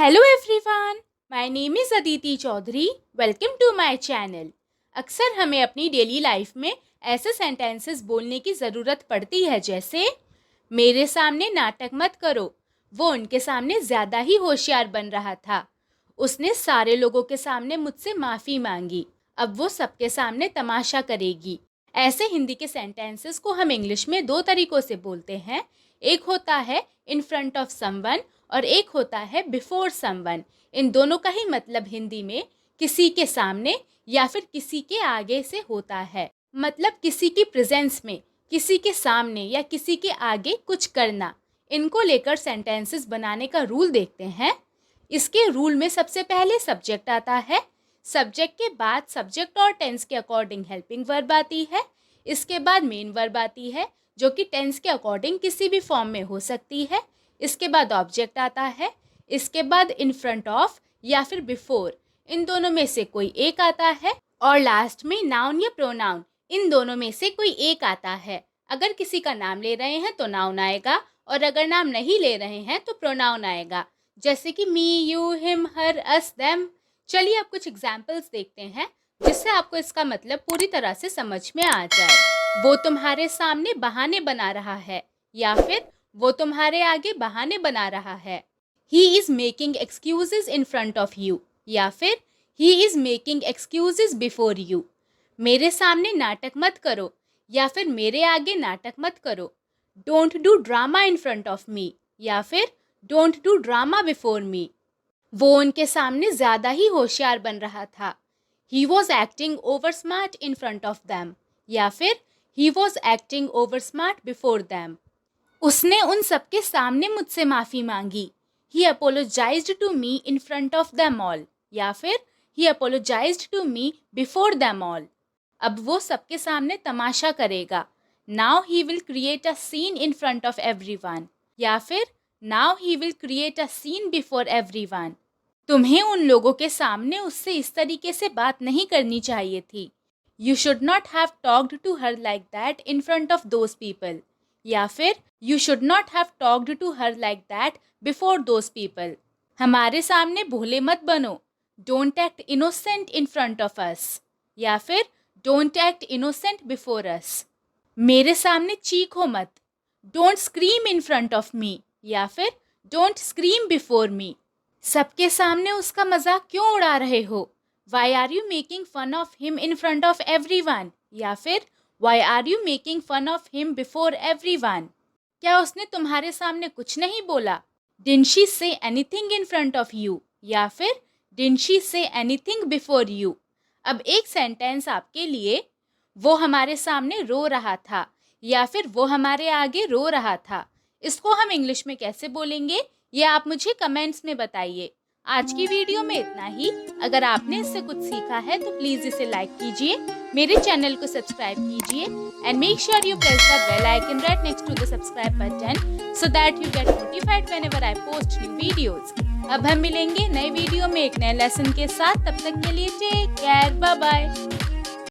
Hello everyone, my name is Aditi Chaudhary. Welcome to my channel. अक्सर हमें अपनी डेली लाइफ में ऐसे सेंटेंसेस बोलने की ज़रूरत पड़ती है जैसे मेरे सामने नाटक मत करो। वो उनके सामने ज़्यादा ही होशियार बन रहा था। उसने सारे लोगों के सामने मुझसे माफ़ी मांगी। अब वो सबके सामने तमाशा करेगी। ऐसे हिंदी के सेंटेंसेस को हम इंग्लिश में दो तरीक़ों से बोलते हैं। एक होता है इन फ्रंट ऑफ समवन और एक होता है बिफोर समवन। इन दोनों का ही मतलब हिंदी में किसी के सामने या फिर किसी के आगे से होता है। मतलब किसी की प्रेजेंस में, किसी के सामने या किसी के आगे कुछ करना। इनको लेकर सेंटेंसेस बनाने का रूल देखते हैं। इसके रूल में सबसे पहले सब्जेक्ट आता है। सब्जेक्ट के बाद सब्जेक्ट और टेंस के अकॉर्डिंग हेल्पिंग वर्ब आती है। इसके बाद मेन वर्ब आती है जो कि टेंस के अकॉर्डिंग किसी भी फॉर्म में हो सकती है। इसके बाद ऑब्जेक्ट आता है। इसके बाद इन फ्रंट ऑफ या फिर बिफोर, इन दोनों में से कोई एक आता है। और लास्ट में नाउन या प्रोनाउन, इन दोनों में से कोई एक आता है। अगर किसी का नाम ले रहे हैं तो नाउन आएगा और अगर नाम नहीं ले रहे हैं तो प्रोनाउन आएगा, जैसे कि me, you, him, her, us, them. चलिए अब कुछ एग्जाम्पल्स देखते हैं जिससे आपको इसका मतलब पूरी तरह से समझ में आ जाए। वो तुम्हारे सामने बहाने बना रहा है या फिर वो तुम्हारे आगे बहाने बना रहा है। He is making excuses in front of you या फिर He is making excuses before you। मेरे सामने नाटक मत करो या फिर मेरे आगे नाटक मत करो। Don't do drama in front of me या फिर Don't do drama before me। वो उनके सामने ज़्यादा ही होशियार बन रहा था। He was acting over smart in front of them या फिर He was acting over smart before them। उसने उन सबके सामने मुझसे माफ़ी मांगी। He apologized to me in front of them all या फिर He apologized to me before them all। अब वो सबके सामने तमाशा करेगा। Now he will create a scene in front of everyone या फिर Now he will create a scene before everyone। तुम्हें उन लोगों के सामने उससे इस तरीके से बात नहीं करनी चाहिए थी। You should not have talked to her like that in front of those people या फिर You should not have talked to her like that before those people। हमारे सामने भोले मत बनो। Don't act innocent in front of us या फिर Don't act innocent before us। मेरे सामने चीखो मत। Don't scream in front of me या फिर Don't scream before me। सबके सामने उसका मजाक क्यों उड़ा रहे हो? Why are you making fun of him in front of everyone या फिर Why are you making fun of him before everyone। क्या उसने तुम्हारे सामने कुछ नहीं बोला? Didn't she say anything in front of you या फिर Didn't she say anything before you। अब एक सेंटेंस आपके लिए, वो हमारे सामने रो रहा था या फिर वो हमारे आगे रो रहा था। इसको हम इंग्लिश में कैसे बोलेंगे ये आप मुझे कमेंट्स में बताइए। आज की वीडियो में इतना ही। अगर आपने इससे कुछ सीखा है तो प्लीज़ इसे लाइक कीजिए, मेरे चैनल को सब्सक्राइब कीजिए and make sure you press the bell icon right next to the subscribe button so that you get notified whenever I post new videos. अब हम मिलेंगे नए वीडियो में एक नए लेसन के साथ। तब तक के लिए टेक केयर, बाय बाय।